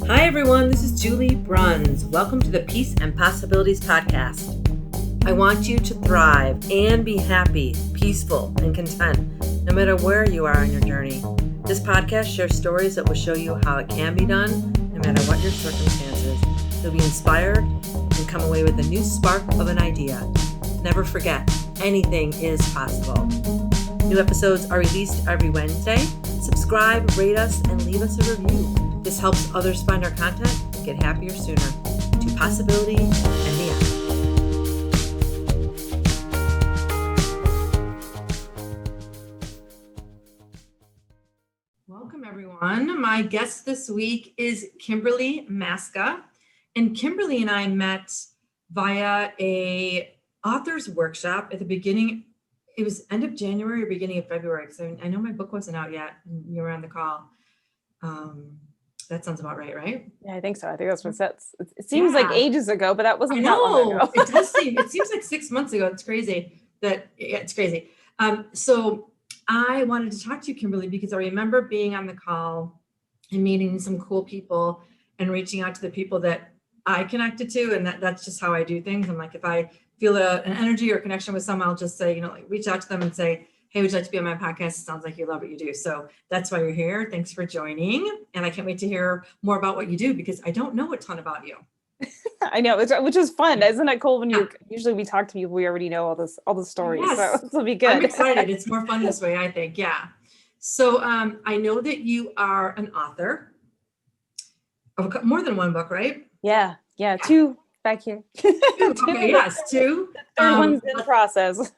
Hi everyone, this is Julie Bruns. Welcome to the Peace and Possibilities podcast. I want you to thrive and be happy, peaceful, and content, no matter where you are on your journey. This podcast shares stories that will show you how it can be done, no matter what your circumstances. You'll be inspired and come away with a new spark of an idea. Never forget, anything is possible. New episodes are released every Wednesday. Subscribe, rate us, and leave us a review. This helps others find our content and get happier sooner. To possibility and beyond. Welcome, everyone. My guest this week is Kimberly Maska. And Kimberly and I met via a author's workshop at the beginning. It was end of January or beginning of February, because I know my book wasn't out yet. You were on the call. That sounds about right? Yeah, I think so. I think that's what it says. It seems like ages ago, but that wasn't that long ago. It seems like 6 months ago. It's crazy. It's crazy. So I wanted to talk to you, Kimberly, because I remember being on the call and meeting some cool people and reaching out to the people that I connected to. And that's just how I do things. I'm like, if I feel an energy or connection with someone, I'll just say, reach out to them and say, hey, would you like to be on my podcast? It sounds like you love what you do. So that's why you're here. Thanks for joining. And I can't wait to hear more about what you do, because I don't know a ton about you. I know, which is fun. Isn't it cool when usually we talk to people, we already know all the stories. Yes. So this will be good. I'm excited. It's more fun this way, I think. Yeah. So I know that you are an author of more than one book, right? Yeah. Two back here. Okay, yes, two. Third one's in process.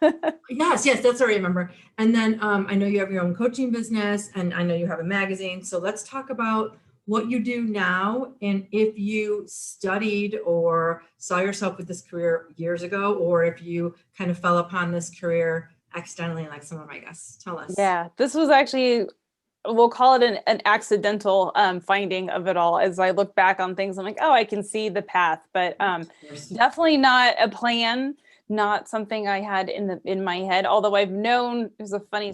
Yes, that's what I remember. And then I know you have your own coaching business, and I know you have a magazine. So let's talk about what you do now, and if you studied or saw yourself with this career years ago, or if you kind of fell upon this career accidentally, like some of my guests. Tell us. Yeah, this was actually, we'll call it an accidental finding of it all. As I look back on things, I'm like, oh, I can see the path, but definitely not a plan, not something I had in my head. Although I've known, there's a funny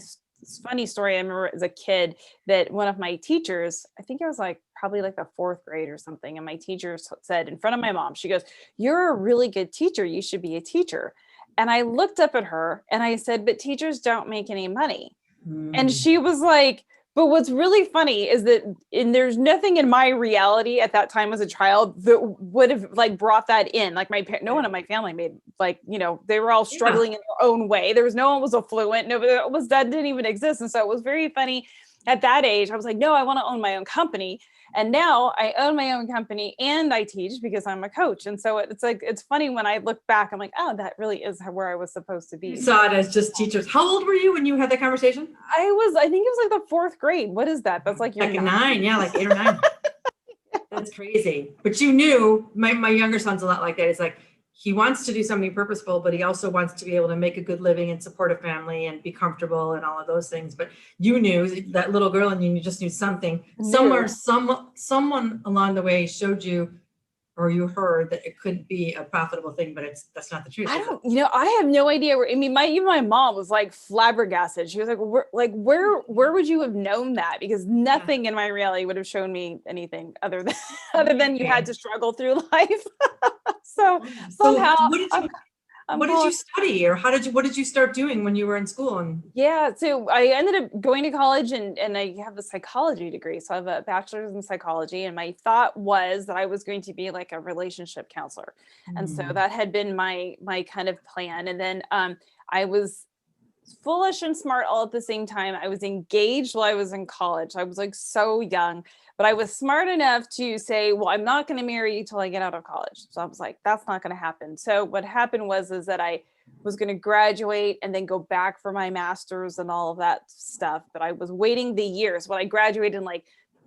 story. I remember as a kid that one of my teachers, I think it was probably the fourth grade or something, and my teacher said in front of my mom, she goes, "You're a really good teacher. You should be a teacher." And I looked up at her and I said, "But teachers don't make any money." And she was like, "But what's really funny is that there's nothing in my reality at that time as a child that would have brought that in. No one in my family made they were all struggling in their own way. No one was affluent. That didn't even exist." And so it was very funny at that age. I was like, no, I want to own my own company. And now I own my own company and I teach because I'm a coach. And so it's funny when I look back, I'm like, oh, that really is where I was supposed to be. You saw it as just teachers. How old were you when you had that conversation? I think it was the fourth grade. What is that? That's your 9. Yeah, 8 or 9. That's crazy. But you knew, my younger son's a lot like that. It's like, he wants to do something purposeful, but he also wants to be able to make a good living and support a family and be comfortable and all of those things. But you knew, that little girl in you just knew something. Somewhere, someone along the way showed you, or you heard, that it couldn't be a profitable thing, but that's not the truth. I have no idea where. I mean, even my mom was flabbergasted. She was like, where would you have known that? Because nothing in my reality would have shown me anything other than you had to struggle through life. So somehow, what did you study, or what did you start doing when you were in school? So I ended up going to college and I have a psychology degree. So I have a bachelor's in psychology, and my thought was that I was going to be a relationship counselor. And so that had been my kind of plan. And then I was foolish and smart all at the same time. I was engaged while I was in college. I was so young, but I was smart enough to say, well, I'm not going to marry you till I get out of college. So I was like, that's not going to happen. So what happened was that I was going to graduate and then go back for my master's and all of that stuff. But I was waiting the year. So when I graduated in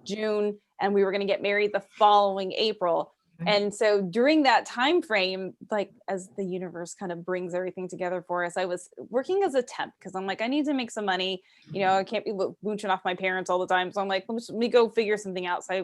June, and we were going to get married the following April. And so during that time frame, as the universe kind of brings everything together for us, I was working as a temp because I'm like, I need to make some money. I can't be mooching off my parents all the time. So I'm like, let me go figure something out. So I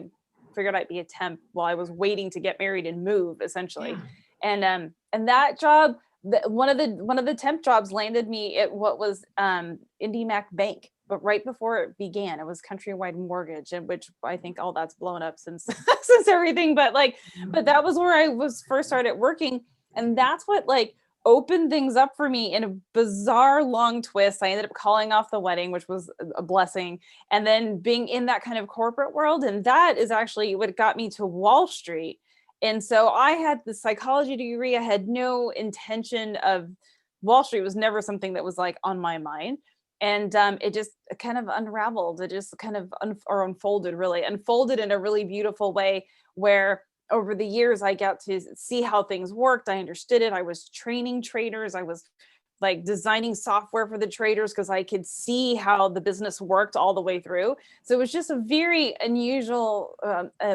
figured I'd be a temp while I was waiting to get married and move, essentially. Yeah. And that job, one of the temp jobs landed me at what was IndyMac Bank. but right before it began, it was Countrywide Mortgage, and which I think all that's blown up since since everything. But like, but that was where I was first started working, and that's what like opened things up for me in a bizarre long twist. I ended up calling off the wedding, which was a blessing, and then being in that kind of corporate world, and that is actually what got me to Wall Street. And so I had the psychology degree. I had no intention of Wall Street was never something that was like on my mind. And it just kind of unraveled. It just kind of unfolded in a really beautiful way where over the years I got to see how things worked. I understood it. I was training traders. I was like designing software for the traders because I could see how the business worked all the way through. So it was just a very unusual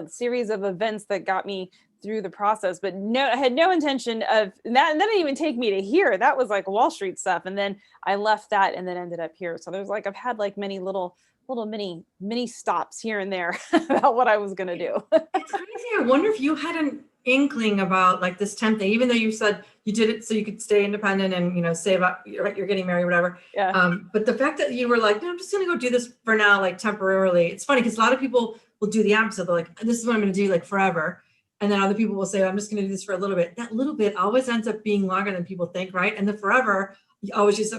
series of events that got me through the process, but no, I had no intention of that. And that didn't even take me to here. That was like Wall Street stuff. And then I left that and then ended up here. So there's like, I've had like many little mini stops here and there about what I was going to do. It's crazy. I wonder if you had an inkling about like this temp thing, even though you said you did it so you could stay independent and, you know, save up, you're getting married, whatever. Yeah. But the fact that you were like, no, I'm just going to go do this for now, like temporarily. It's funny because a lot of people will do the opposite. They're like, this is what I'm going to do like forever. And then other people will say, I'm just going to do this for a little bit. That little bit always ends up being longer than people think, right? And the forever always just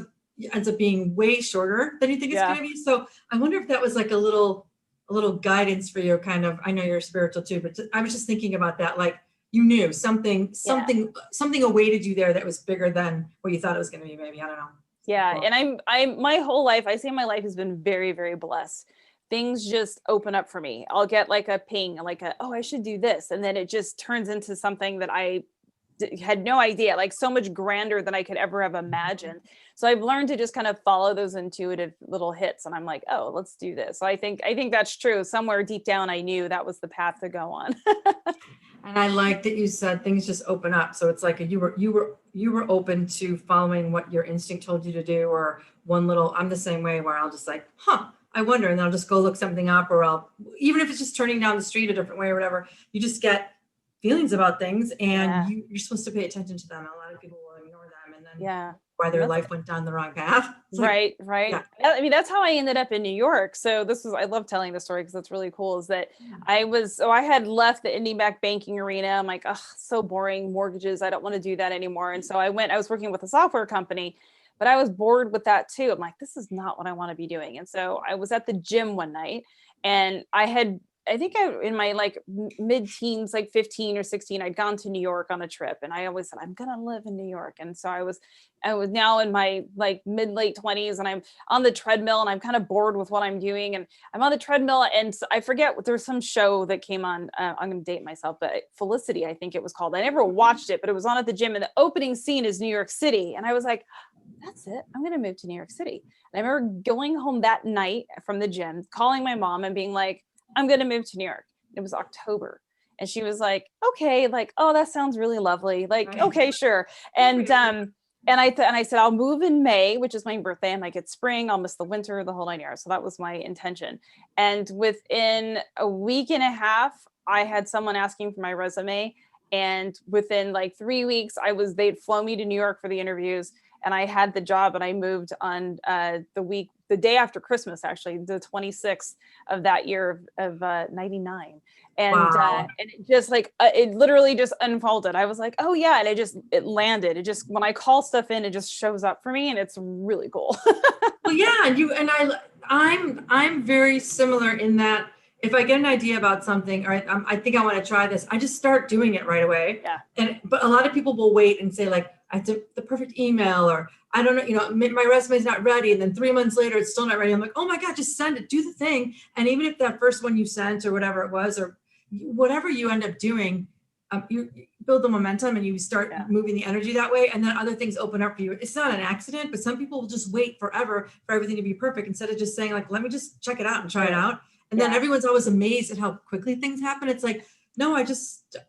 ends up being way shorter than you think it's going to be. So I wonder if that was like a little guidance for you, kind of. I know you're spiritual too, but I was just thinking about that. Like you knew something awaited you there that was bigger than what you thought it was going to be. Maybe, I don't know. Yeah, cool. And I'm my whole life, I say my life has been very, very blessed. Things just open up for me. I'll get like a ping, like oh, I should do this. And then it just turns into something that I had no idea, like so much grander than I could ever have imagined. So I've learned to just kind of follow those intuitive little hits. And I'm like, oh, let's do this. So I think that's true. Somewhere deep down, I knew that was the path to go on. And I like that you said things just open up. So it's like you were open to following what your instinct told you to do, or one little, I'm the same way where I'll just like, I wonder, and then I'll just go look something up, or even if it's just turning down the street a different way or whatever, you just get feelings about things, and you're supposed to pay attention to them. A lot of people will ignore them, and then why their life went down the wrong path. Right. Yeah. I mean, that's how I ended up in New York. So I love telling the story because that's really cool, is that I had left the indie back banking arena. I'm like, oh, so boring, mortgages. I don't want to do that anymore. And so I was working with a software company, but I was bored with that too. I'm like, this is not what I want to be doing. And so I was at the gym one night, and in my like mid-teens, like 15 or 16, I'd gone to New York on a trip, and I always said, I'm going to live in New York. And so I was now in my like late 20s, and I'm on the treadmill, and I'm kind of bored with what I'm doing. And I'm on the treadmill, and I forget, there's some show that came on, I'm going to date myself, but Felicity, I think it was called. I never watched it, but it was on at the gym, and the opening scene is New York City. And I was like, that's it. I'm going to move to New York City. And I remember going home that night from the gym, calling my mom and being like, I'm going to move to New York. It was October. And she was like, okay, like, oh, that sounds really lovely. Like, okay, sure. And I said, I'll move in May, which is my birthday. And like, it's spring, I'll miss the winter, the whole 9 years. So that was my intention. And within a week and a half, I had someone asking for my resume. And within like 3 weeks, they'd flown me to New York for the interviews, and I had the job, and I moved on the day after Christmas, actually, the 26th of that year of 99. And, and it just like, it literally just unfolded. I was like, oh yeah. And it landed. It just, when I call stuff in, it just shows up for me, and it's really cool. Well, yeah. I'm very similar in that if I get an idea about something, or I think I want to try this, I just start doing it right away. Yeah. But a lot of people will wait and say like, I have the perfect email, or I don't know, my resume is not ready. And then 3 months later, it's still not ready. I'm like, oh my God, just send it, do the thing. And even if that first one you sent or whatever it was, or whatever you end up doing, you build the momentum and you start moving the energy that way. And then other things open up for you. It's not an accident, but some people will just wait forever for everything to be perfect, instead of just saying like, let me just check it out and try it out. And then everyone's always amazed at how quickly things happen. It's like, no,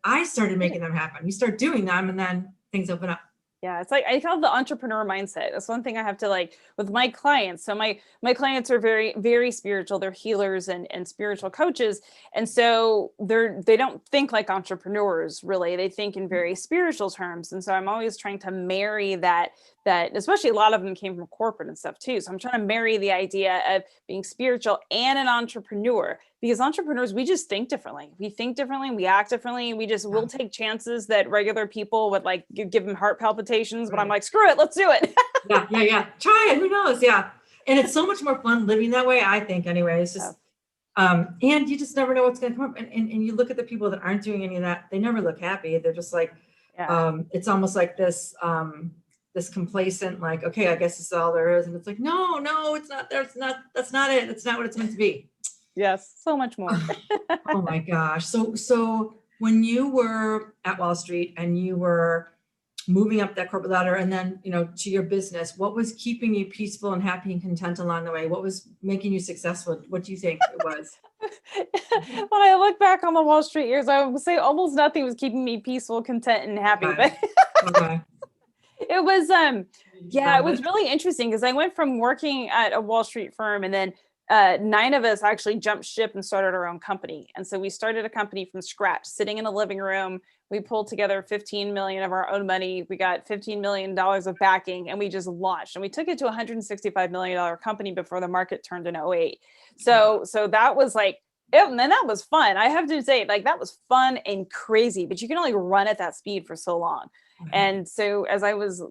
I started making them happen. You start doing them, and then things open up. Yeah, it's like I call it the entrepreneur mindset. That's one thing I have to like with my clients. So my clients are very, very spiritual. They're healers and spiritual coaches. And so they don't think like entrepreneurs really. They think in very spiritual terms. And so I'm always trying to marry that especially a lot of them came from corporate and stuff too. So I'm trying to marry the idea of being spiritual and an entrepreneur, because entrepreneurs, we just think differently. We think differently, we act differently. We'll take chances that regular people would like give them heart palpitations, but I'm like, screw it, let's do it. Yeah. Try it. Who knows? Yeah. And it's so much more fun living that way, I think, anyway. It's just, and you just never know what's going to come up. And you look at the people that aren't doing any of that, they never look happy. They're just like, it's almost like this, this complacent, like, okay, I guess this is all there is. And it's like, no, it's not, that's not it. That's not what it's meant to be. Yes. So much more. Oh my gosh. So when you were at Wall Street and you were moving up that corporate ladder and then, to your business, what was keeping you peaceful and happy and content along the way? What was making you successful? What do you think it was? When I look back on the Wall Street years, I would say almost nothing was keeping me peaceful, content, and happy. Okay. But Okay. it was, it was really interesting because I went from working at a Wall Street firm and then 9 of us actually jumped ship and started our own company. And so we started a company from scratch, sitting in a living room. We pulled together 15 million of our own money. We got $15 million of backing and we just launched, and we took it to $165 million company before the market turned in 08. So that was like, and then that was fun. I have to say, like, that was fun and crazy, but you can only run at that speed for so long. And so as I was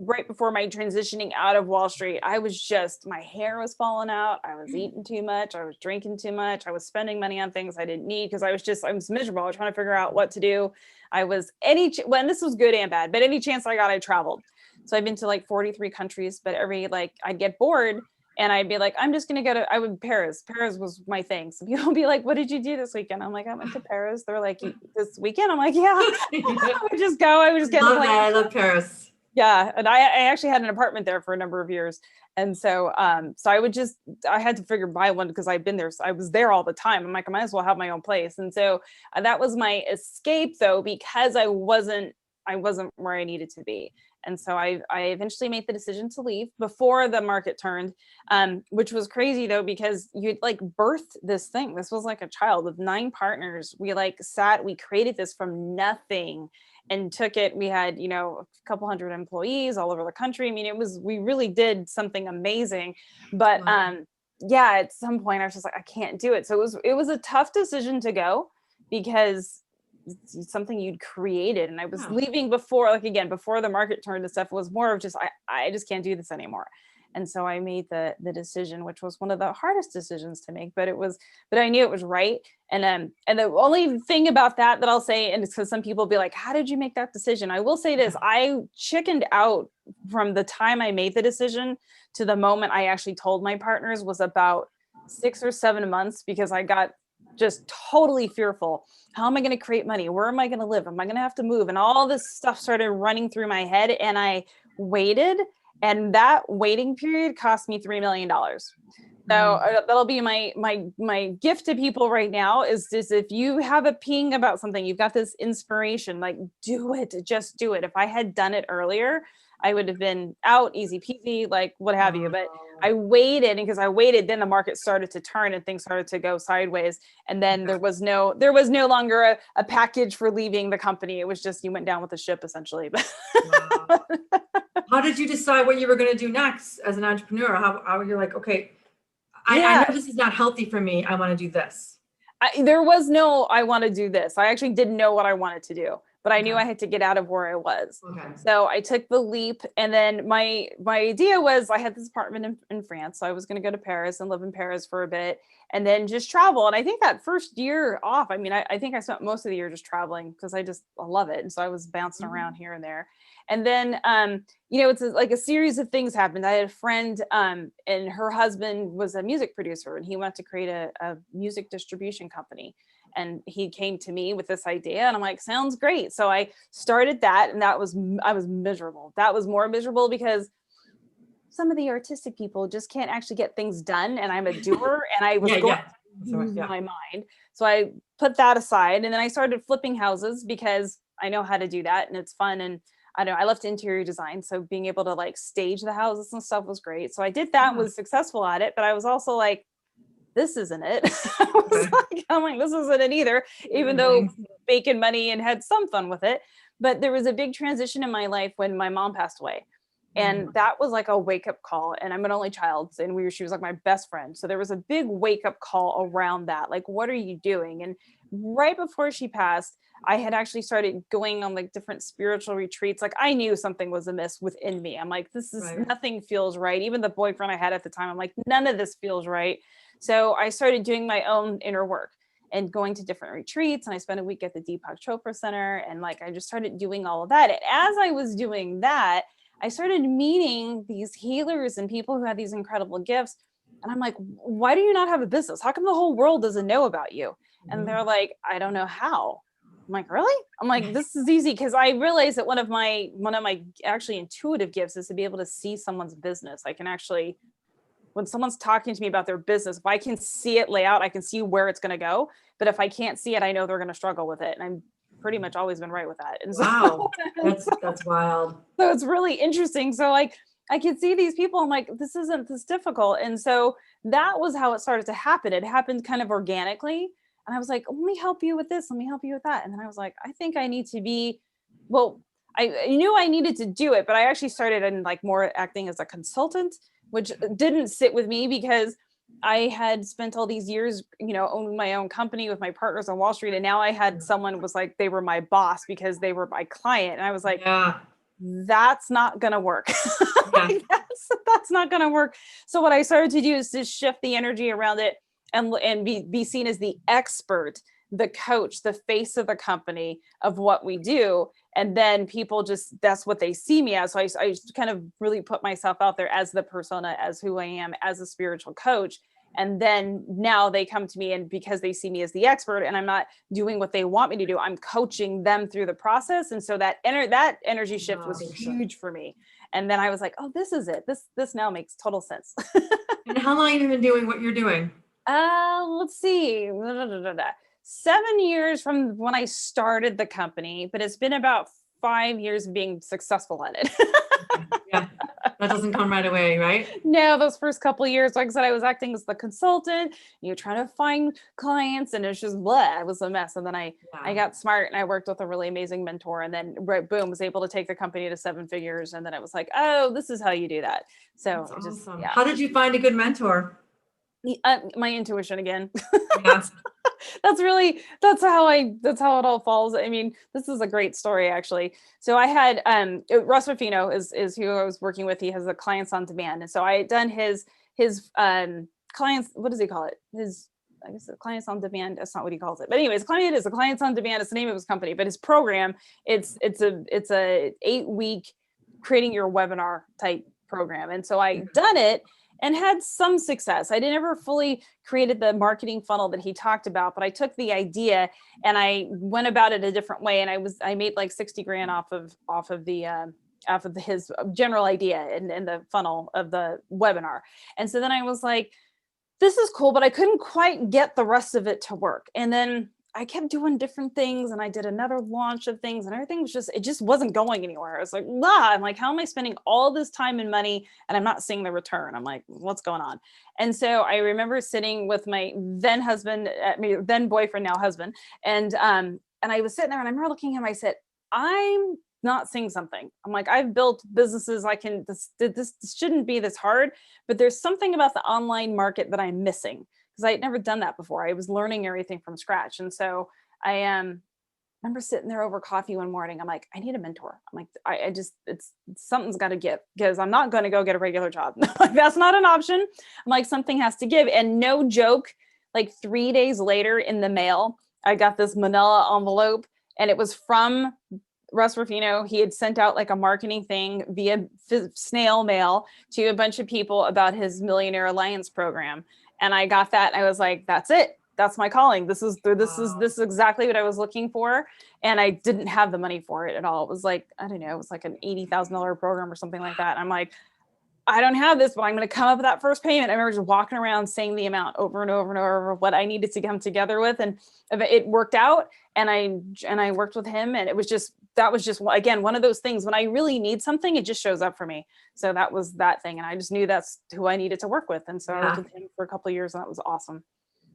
right before my transitioning out of Wall Street, I was just, my hair was falling out. I was eating too much. I was drinking too much. I was spending money on things I didn't need because I was miserable. I was trying to figure out what to do. And this was good and bad, but any chance I got, I traveled. So I've been to like 43 countries, but I'd get bored and I'd be like, I'm just going to Paris. Paris was my thing. So people would be like, what did you do this weekend? I'm like, I went to Paris. They're like, this weekend? I'm like, yeah. I would just go. I would just get in the plane. I love Paris. Yeah. And I actually had an apartment there for a number of years. And so, I had to buy one because I'd been there. So I was there all the time. I'm like, I might as well have my own place. And so that was my escape though, because I wasn't where I needed to be. And so I eventually made the decision to leave before the market turned, which was crazy though, because you'd like birthed this thing. This was like a child with 9 partners. We created this from nothing and took it. We had, a couple hundred employees all over the country. I mean, we really did something amazing, but, at some point I was just like, I can't do it. So it was a tough decision to go because it's something you'd created. And I was leaving before the market turned and stuff. It was more of just, I just can't do this anymore. And so I made the decision, which was one of the hardest decisions to make, but I knew it was right. And the only thing about that I'll say, and it's because some people be like, how did you make that decision? I will say this, I chickened out from the time I made the decision to the moment I actually told my partners was about 6 or 7 months, because I got just totally fearful. How am I going to create money? Where am I going to live? Am I going to have to move? And all this stuff started running through my head, and I waited. And that waiting period cost me $3 million. So that'll be my gift to people right now is if you have a ping about something, you've got this inspiration, like do it, just do it. If I had done it earlier, I would have been out easy peasy, like what have you. But I waited, and because I waited, then the market started to turn and things started to go sideways. And then there was no longer a package for leaving the company. It was just, you went down with the ship essentially. Wow. How did you decide what you were going to do next as an entrepreneur? How you're like, okay, I know this is not healthy for me. I want to do this. There was no, I want to do this. I actually didn't know what I wanted to do, but I knew I had to get out of where I was. Okay. So I took the leap, and then my idea was I had this apartment in France. So I was going to go to Paris and live in Paris for a bit and then just travel. And I think that first year off, I mean, I think I spent most of the year just traveling because I love it. And so I was bouncing around here and there. And then, it's like a series of things happened. I had a friend and her husband was a music producer, and he wanted to create a music distribution company. And he came to me with this idea, and I'm like, sounds great. So I started that, and I was miserable. That was more miserable because some of the artistic people just can't actually get things done. And I'm a doer, and I was going to lose my mind. So I put that aside, and then I started flipping houses because I know how to do that and it's fun. And I don't know, I left interior design. So being able to like stage the houses and stuff was great. So I did that, was successful at it, but I was also like, this isn't it. I'm like, this isn't it either, even though making money and had some fun with it. But there was a big transition in my life when my mom passed away. And that was like a wake up call. And I'm an only child, and she was like my best friend. So there was a big wake up call around that. Like, what are you doing? And right before she passed, I had actually started going on like different spiritual retreats. Like I knew something was amiss within me. I'm like, this is nothing feels right. Even the boyfriend I had at the time, I'm like, none of this feels right. So I started doing my own inner work and going to different retreats. And I spent a week at the Deepak Chopra Center. And like, I just started doing all of that. And as I was doing that, I started meeting these healers and people who had these incredible gifts. And I'm like, why do you not have a business? How come the whole world doesn't know about you? And they're like, I don't know how. I'm like, really? I'm like, this is easy. Cause I realized that one of my actually intuitive gifts is to be able to see someone's business. I can actually, when someone's talking to me about their business, if I can see it lay out, I can see where it's going to go. But if I can't see it, I know they're going to struggle with it. And I'm pretty much always been right with that. And wow, that's wild. So it's really interesting. So like, I could see these people, I'm like, this isn't this difficult. And so that was how it started to happen. It happened kind of organically. And I was like, let me help you with this. Let me help you with that. And then I was like, I think I need to be, well, I knew I needed to do it, but I actually started in like more acting as a consultant, which didn't sit with me because I had spent all these years, owning my own company with my partners on Wall Street. And now I had someone was like, they were my boss because they were my client. And I was like, that's not going to work. Like, that's not going to work. So what I started to do is to shift the energy around it and be seen as the expert, the coach, the face of the company of what we do. And then people that's what they see me as. So I kind of really put myself out there as the persona, as who I am, as a spiritual coach. And then now they come to me, and because they see me as the expert and I'm not doing what they want me to do, I'm coaching them through the process. And so that energy shift was huge for me. And then I was like, oh, this is it. This now makes total sense. And how long have you been doing what you're doing? Let's see. 7 years from when I started the company, but it's been about 5 years of being successful at it. Yeah, that doesn't come right away, right? No, those first couple of years, like I said, I was acting as the consultant. You're trying to find clients, and it's just blah, it was a mess. And then I got smart, and I worked with a really amazing mentor, and then boom, was able to take the company to 7 figures. And then it was like, oh, this is how you do that. So that's awesome. How did you find a good mentor? My intuition again. Yes. That's how it all falls. I mean, this is a great story, actually. So I had Russ Ruffino is who I was working with. He has the clients on demand. And so I had done his clients, what does he call it? I guess the clients on demand. That's not what he calls it. But anyways, clients on demand. It's the name of his company, but his program, it's a 8-week creating your webinar type program. And so I done it and had some success. I never fully created the marketing funnel that he talked about, but I took the idea and I went about it a different way. And I made like 60 grand off of his general idea and the funnel of the webinar. And so then I was like, this is cool, but I couldn't quite get the rest of it to work. And then I kept doing different things, and I did another launch of things, and everything was it just wasn't going anywhere. I was like, I'm like, how am I spending all this time and money and I'm not seeing the return? I'm like, what's going on? And so I remember sitting with my then boyfriend, now husband. And I was sitting there, and I remember looking at him, I said, I'm not seeing something. I'm like, I've built businesses. This shouldn't be this hard, but there's something about the online market that I'm missing, because I had never done that before. I was learning everything from scratch. And so I remember sitting there over coffee one morning. I'm like, I need a mentor. I'm like, something's got to give, because I'm not going to go get a regular job. Like, that's not an option. I'm like, something has to give. And no joke, like 3 days later in the mail, I got this manila envelope, and it was from Russ Ruffino. He had sent out like a marketing thing via snail mail to a bunch of people about his Millionaire Alliance program. And I got that, and I was like, that's it. That's my calling. This is exactly what I was looking for. And I didn't have the money for it at all. It was like, I don't know, it was like an $80,000 program or something like that. I'm like, I don't have this, but I'm going to come up with that first payment. I remember just walking around saying the amount over and over and over what I needed to come together with. And it worked out. And I worked with him, and that was just, again, one of those things when I really need something, it just shows up for me. So that was that thing. And I just knew that's who I needed to work with. And so I worked with him for a couple of years, and that was awesome.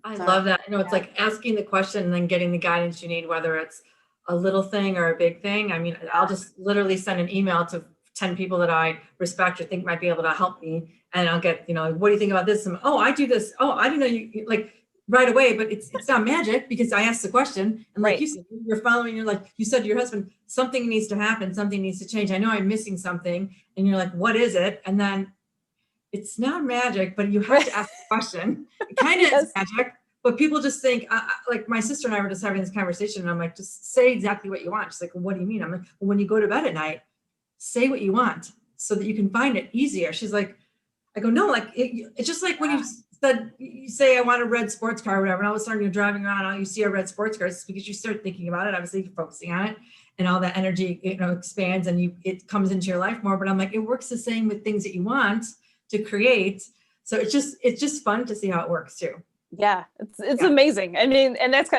I love that. It's like asking the question and then getting the guidance you need, whether it's a little thing or a big thing. I mean, I'll just literally send an email to 10 people that I respect or think might be able to help me. And I'll get, what do you think about this? And, oh, I do this. Oh, I didn't know you like right away, but it's not magic because I asked the question. And like you said, you're following, you're like, you said to your husband, something needs to happen. Something needs to change. I know I'm missing something. And you're like, what is it? And then it's not magic, but you have to ask the question. It kind of is magic, but people just think, like my sister and I were just having this conversation, and I'm like, just say exactly what you want. She's like, well, what do you mean? I'm like, well, when you go to bed at night, say what you want so that you can find it easier. She's like, I go, no, like it's just like when you say, I want a red sports car or whatever, and all of a sudden you're driving around, all you see a red sports car, it's because you start thinking about it, obviously you're focusing on it, and all that energy, expands and it comes into your life more. But I'm like, it works the same with things that you want to create. So it's just fun to see how it works too. Yeah, it's amazing. I mean, and that's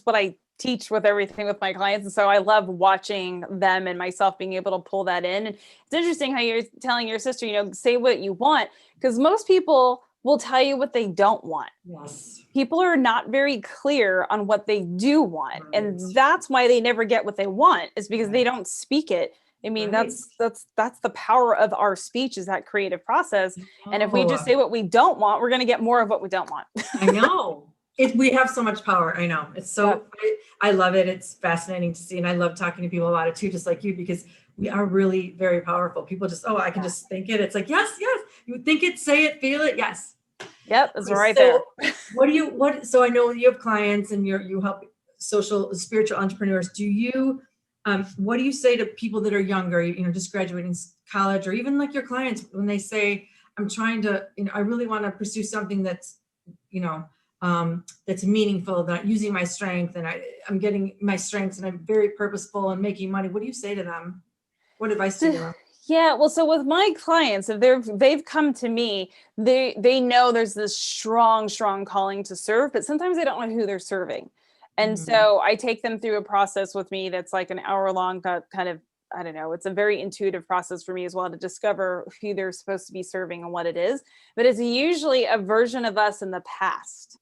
what I teach with everything with my clients. And so I love watching them and myself being able to pull that in. And it's interesting how you're telling your sister, say what you want, because most people will tell you what they don't want. Yes. People are not very clear on what they do want. Right. And that's why they never get what they want, is because they don't speak it. I mean, that's the power of our speech, is that creative process. And if we just say what we don't want, we're going to get more of what we don't want. I know. We have so much power. I know. It's so, I love it. It's fascinating to see. And I love talking to people about it too, just like you, because we are really very powerful. People just, I can just think it. It's like, yes. You think it, say it, feel it. Yes. Yep. It's right there. So I know you have clients and you help spiritual entrepreneurs. Do you, what do you say to people that are younger, just graduating college, or even like your clients when they say, I'm trying to, I really want to pursue something that's, that's meaningful, that I'm using my strength and I'm getting my strengths and I'm very purposeful and making money. What do you say to them? What advice do you give them? Yeah, well, so with my clients, if they've come to me, they know there's this strong calling to serve, but sometimes they don't know who they're serving. And so I take them through a process with me that's like an hour long, kind of, I don't know, it's a very intuitive process for me as well to discover who they're supposed to be serving and what it is. But it's usually a version of us in the past.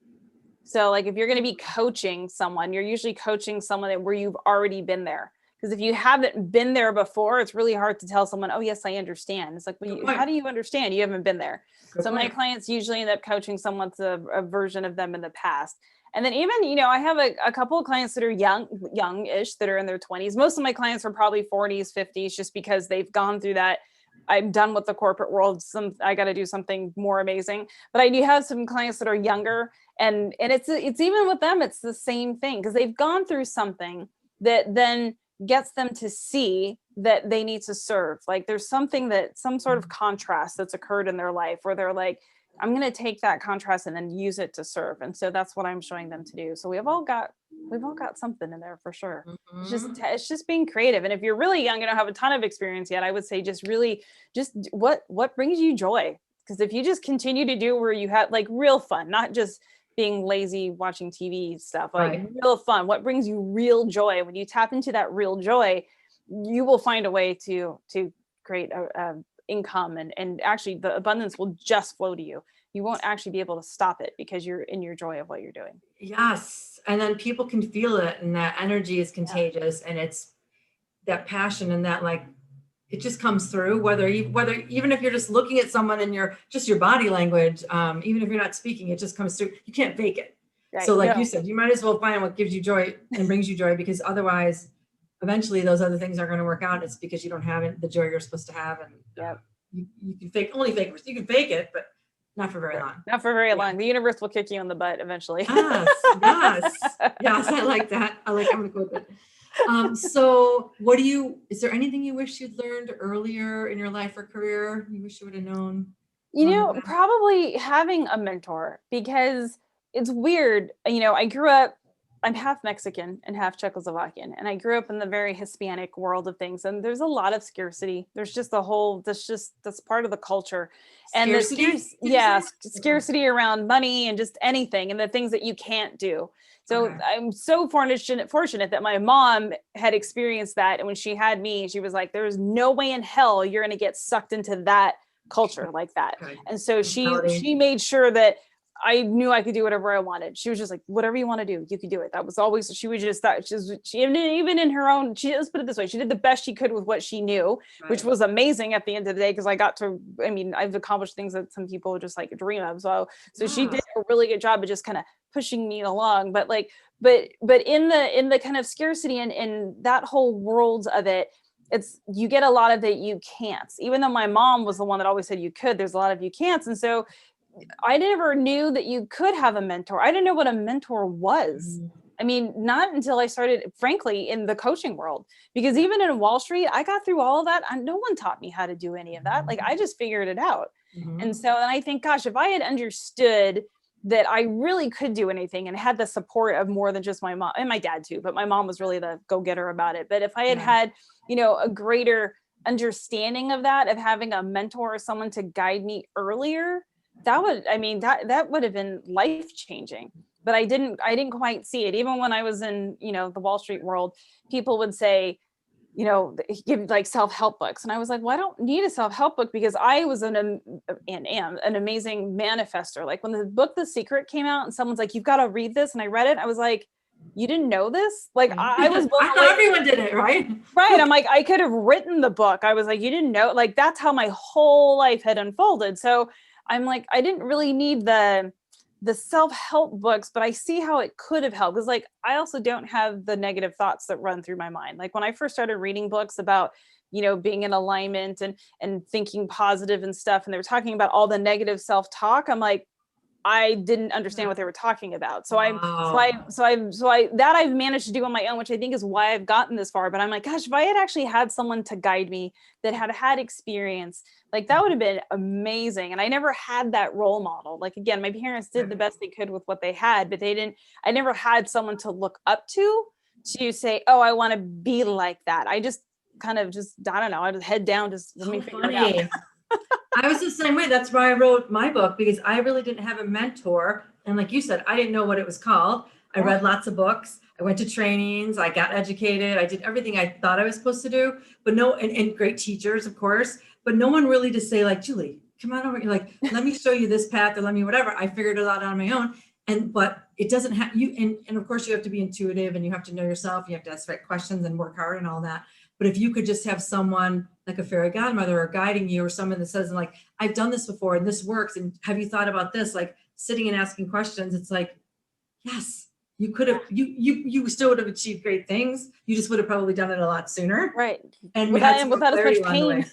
So like if you're going to be coaching someone, you're usually coaching someone where you've already been there. Because if you haven't been there before, it's really hard to tell someone, oh, yes, I understand. It's like, well, how do you understand? You haven't been there. So my clients usually end up coaching someone to a version of them in the past. And then even, I have a couple of clients that are young-ish, that are in their 20s. Most of my clients are probably 40s, 50s, just because they've gone through that. I'm done with the corporate world. I got to do something more amazing. But I do have some clients that are younger, and it's even with them, it's the same thing, because they've gone through something that then gets them to see that they need to serve. Like there's some sort of contrast that's occurred in their life where they're like, I'm going to take that contrast and then use it to serve. And so that's what I'm showing them to do. So we've all got something in there for sure. It's just being creative. And if you're really young and don't have a ton of experience yet, I would say just what brings you joy? Because if you just continue to do where you have like real fun, not just being lazy watching TV stuff, like real fun, what brings you real joy? When you tap into that real joy, you will find a way to create a income, and actually the abundance will just flow to you. You won't actually be able to stop it because you're in your joy of what you're doing. Yes. And then people can feel it, and that energy is contagious, and it's that passion, and that like it just comes through, whether even if you're just looking at someone and your body language, even if you're not speaking, it just comes through. You can't fake it. Right. So like you said, you might as well find what gives you joy and brings you joy, because otherwise eventually those other things are going to work out. It's because you don't have the joy you're supposed to have. And you can fake it. You can fake it, but not for very long. Not for very long. The universe will kick you in the butt eventually. Yes. I like that. I'm going to quote that. So is there anything you wish you'd learned earlier in your life or career? You wish you would have known? Probably having a mentor, because it's weird. I grew up I'm half Mexican and half Czechoslovakian, and I grew up in the very Hispanic world of things. And there's a lot of scarcity. There's just that's part of the culture. And Scarcity? scarcity around money and just anything and the things that you can't do. So Okay. I'm so fortunate that my mom had experienced that. And when she had me, she was like, there's no way in hell you're going to get sucked into that culture like that. Okay. And so Mentality. she made sure that I knew I could do whatever I wanted. She was just like, whatever you want to do, you could do it. That was always, she would just thought she even in her own, let's put it this way, she did the best she could with what she knew, which was amazing at the end of the day. Cause I've accomplished things that some people just like dream of. So she did a really good job of just kind of pushing me along. But in the kind of scarcity and that whole world of it, you get a lot of that you can't, even though my mom was the one that always said you could, there's a lot of you can'ts. And so I never knew that you could have a mentor. I didn't know what a mentor was. I mean, not until I started, frankly, in the coaching world, because even in Wall Street, I got through all of that. And no one taught me how to do any of that. Like I just figured it out. And I think, gosh, if I had understood that I really could do anything and had the support of more than just my mom and my dad too, but my mom was really the go-getter about it. But if I had had, a greater understanding of that, of having a mentor or someone to guide me earlier, that would have been life-changing. But I didn't quite see it. Even when I was in, the Wall Street world, people would say, give like self-help books. And I was like, well, I don't need a self-help book because I was am an amazing manifester. Like when the book, The Secret came out and someone's like, you've got to read this. And I read it. I was like, you didn't know this? Like I was I thought everyone did it, right? Right. I'm like, I could have written the book. I was like, you didn't know, like, that's how my whole life had unfolded. So I'm like, I didn't really need the self-help books, but I see how it could have helped. Because like, I also don't have the negative thoughts that run through my mind. Like when I first started reading books about, being in alignment and thinking positive and stuff, and they were talking about all the negative self-talk, I'm like, I didn't understand what they were talking about. So that I've managed to do on my own, which I think is why I've gotten this far. But I'm like, gosh, if I had actually had someone to guide me that had experience, like that would have been amazing. And I never had that role model. Like, again, my parents did the best they could with what they had, but I never had someone to look up to say, oh, I want to be like that. I just kind of I don't know, I just head down, just let me figure it out. I was the same way. That's why I wrote my book, because I really didn't have a mentor. And like you said, I didn't know what it was called. I read lots of books. I went to trainings. I got educated. I did everything I thought I was supposed to do, but and great teachers, of course, but no one really to say like, Julie, come on over. You're like, let me show you this path or let me whatever. I figured it out on my own. But it doesn't have you. And of course you have to be intuitive and you have to know yourself. You have to ask the right questions and work hard and all that. But if you could just have someone like a fairy godmother or guiding you, or someone that says like, I've done this before and this works. And have you thought about this? Like sitting and asking questions. It's like, yes, you could have, you still would have achieved great things. You just would have probably done it a lot sooner. Right. And without as much pain.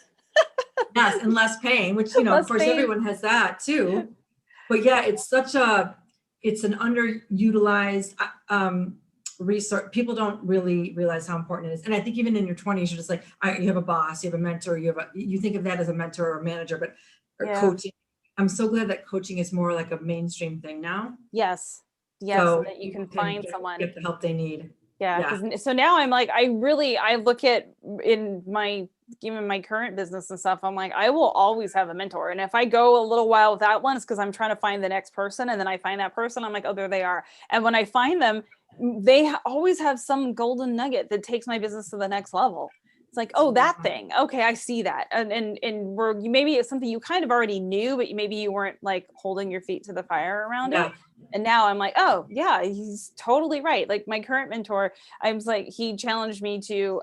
Yes. And less pain, which, of course, everyone has that too. But yeah, it's an underutilized, resource. People don't really realize how important it is. And I think even in your 20s, you're just like, you have a boss, you have a mentor, you think of that as a mentor or a manager, but coaching. I'm so glad that coaching is more like a mainstream thing now. Yes. So that you can find someone, get the help they need. Yeah. So now I'm like, I look at in even my current business and stuff, I'm like, I will always have a mentor. And if I go a little while without one, it's because I'm trying to find the next person. And then I find that person, I'm like, oh, there they are. And when I find them, they always have some golden nugget that takes my business to the next level. It's like, oh, that thing. Okay, I see that. And maybe it's something you kind of already knew, but maybe you weren't like holding your feet to the fire around it. And now I'm like, oh yeah, he's totally right. Like my current mentor, I was like, he challenged me to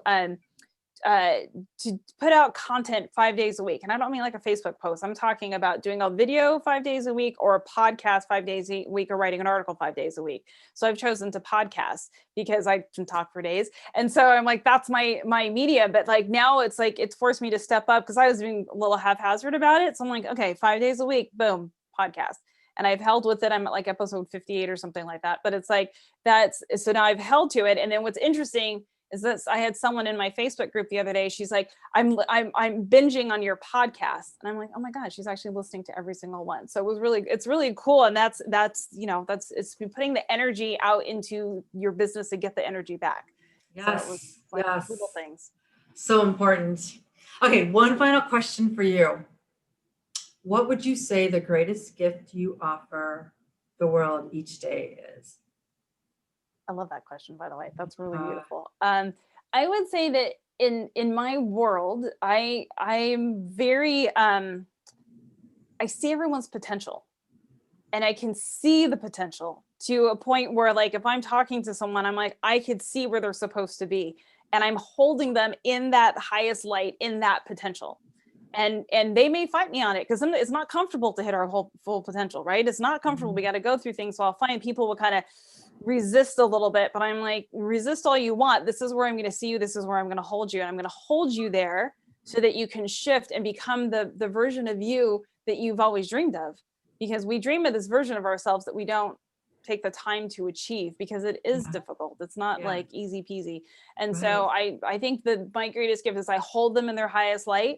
put out content 5 days a week. And I don't mean like a Facebook post. I'm talking about doing a video 5 days a week, or a podcast 5 days a week, or writing an article 5 days a week. So I've chosen to podcast because I can talk for days. And so I'm like, that's my media. But like now it's like, it's forced me to step up because I was being a little haphazard about it. So I'm like, okay, 5 days a week, boom, podcast. And I've held with it. I'm at like episode 58 or something like that. But it's like, so now I've held to it. And then what's interesting is this. I had someone in my Facebook group the other day. She's like, I'm binging on your podcast. And I'm like, oh my God, she's actually listening to every single one. So it's really cool. And it's been putting the energy out into your business to get the energy back. Yes. So it was like yes. little things. So important. Okay. One final question for you. What would you say the greatest gift you offer the world each day is? I love that question, by the way. That's really beautiful. I would say that in my world, I'm very I see everyone's potential, and I can see the potential to a point where, like, if I'm talking to someone, I'm like, I could see where they're supposed to be, and I'm holding them in that highest light, in that potential. And they may fight me on it because it's not comfortable to hit our whole full potential, right? It's not comfortable. We got to go through things. So I'll find people will kind of resist a little bit, but I'm like, resist all you want. This is where I'm going to see you. This is where I'm going to hold you. And I'm going to hold you there so that you can shift and become the version of you that you've always dreamed of. Because we dream of this version of ourselves that we don't take the time to achieve, because it is difficult. It's not like easy peasy. And so I think that my greatest gift is I hold them in their highest light,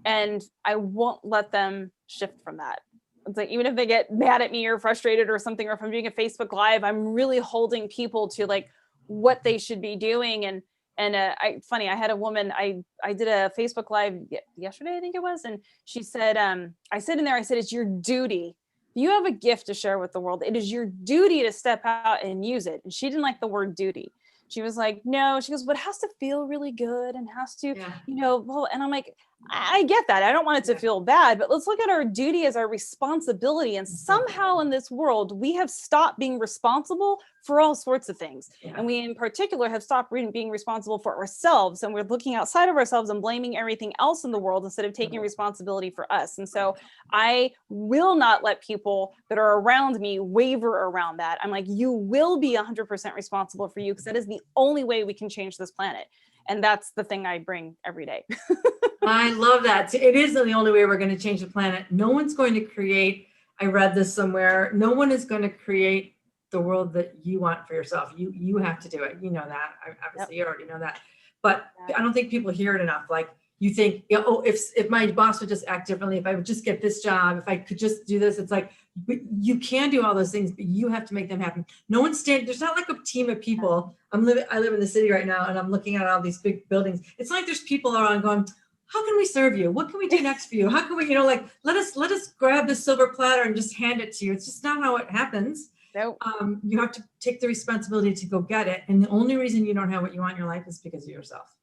and I won't let them shift from that. It's like, even if they get mad at me or frustrated or something, or if I'm doing a Facebook Live, I'm really holding people to like what they should be doing. And I had a woman, I did a Facebook Live yesterday, I think it was. And she said, I said in there, I said, it's your duty. You have a gift to share with the world. It is your duty to step out and use it. And she didn't like the word duty. She was like, no, she goes, but it has to feel really good and has to, well, and I'm like, I get that. I don't want it to feel bad, but let's look at our duty as our responsibility. And somehow in this world, we have stopped being responsible for all sorts of things. And we in particular have stopped being responsible for ourselves. And we're looking outside of ourselves and blaming everything else in the world instead of taking responsibility for us. And so I will not let people that are around me waver around that. I'm like, you will be 100% responsible for you, because that is the only way we can change this planet. And that's the thing I bring every day. I love that. It is the only way we're going to change the planet. No one's going to create, I read this somewhere, no one is going to create the world that you want for yourself. You have to do it. You know that. Obviously, you already know that. But I don't think people hear it enough. Like, you think, oh, if my boss would just act differently, if I would just get this job, if I could just do this, it's like, you can do all those things, but you have to make them happen. No one's there's not like a team of people. I live in the city right now, and I'm looking at all these big buildings. It's not like there's people around going, how can we serve you? What can we do next for you? How can we, like, let us grab the silver platter and just hand it to you. It's just not how it happens. Nope. You have to take the responsibility to go get it. And the only reason you don't have what you want in your life is because of yourself.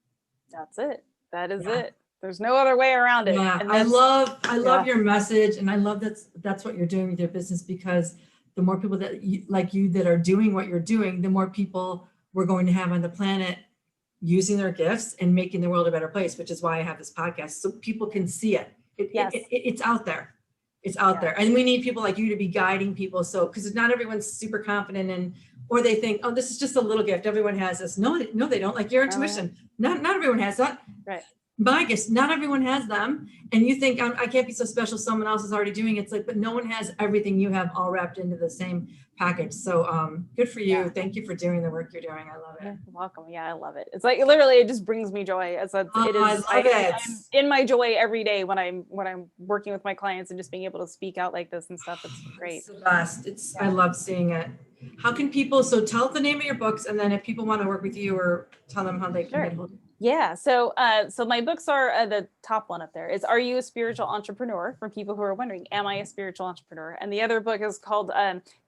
That's it. That is it. There's no other way around it. Yeah, I love your message, and I love that's what you're doing with your business, because the more people that like you that are doing what you're doing, the more people we're going to have on the planet using their gifts and making the world a better place, which is why I have this podcast, so people can see it. It's out there. It's out there. And we need people like you to be guiding people. So, because not everyone's super confident in, or they think, oh, this is just a little gift. Everyone has this. No, they don't. Like your intuition. Not everyone has that. Right. My gifts, not everyone has them. And you think, I can't be so special, someone else is already doing it. It's like, but no one has everything you have all wrapped into the same package. So good for you. Thank you for doing the work you're doing. I love it. You're welcome. Yeah, I love it. It's like, literally, it just brings me joy. It is. I love it. I'm in my joy every day when I'm working with my clients and just being able to speak out like this and stuff. It's great. It's the best. I love seeing it. How can people, so tell the name of your books, and then if people want to work with you, or tell them how they can get hold of you. Yeah. So my books are the top one up there is Are You a Spiritual Entrepreneur? For people who are wondering, am I a spiritual entrepreneur? And the other book is called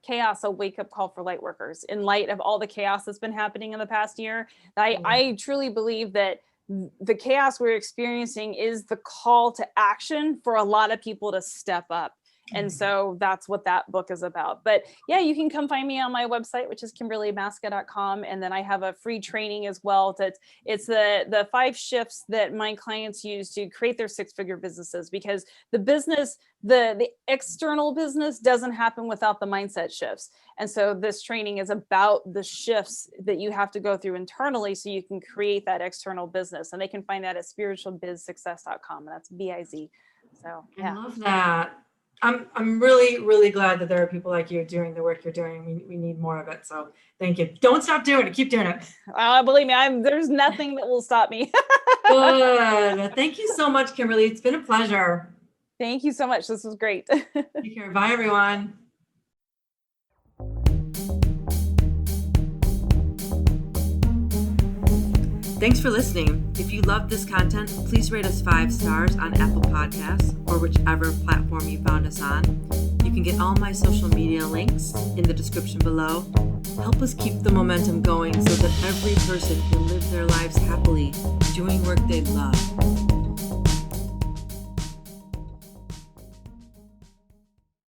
Chaos, a Wake Up Call for Lightworkers. In light of all the chaos that's been happening in the past year, I truly believe that the chaos we're experiencing is the call to action for a lot of people to step up. And so that's what that book is about. But yeah, you can come find me on my website, which is kimberlymaska.com. And then I have a free training as well. It's the 5 shifts that my clients use to create their 6-figure businesses, because the business, the external business doesn't happen without the mindset shifts. And so this training is about the shifts that you have to go through internally so you can create that external business. And they can find that at spiritualbizsuccess.com. And that's BIZ. So yeah. I love that. I'm really, really glad that there are people like you doing the work you're doing. We need more of it. So thank you. Don't stop doing it. Keep doing it. Believe me, there's nothing that will stop me. Good. Thank you so much, Kimberly. It's been a pleasure. Thank you so much. This was great. Take care. Bye, everyone. Thanks for listening. If you love this content, please rate us 5 stars on Apple Podcasts or whichever platform you found us on. You can get all my social media links in the description below. Help us keep the momentum going so that every person can live their lives happily, doing work they love.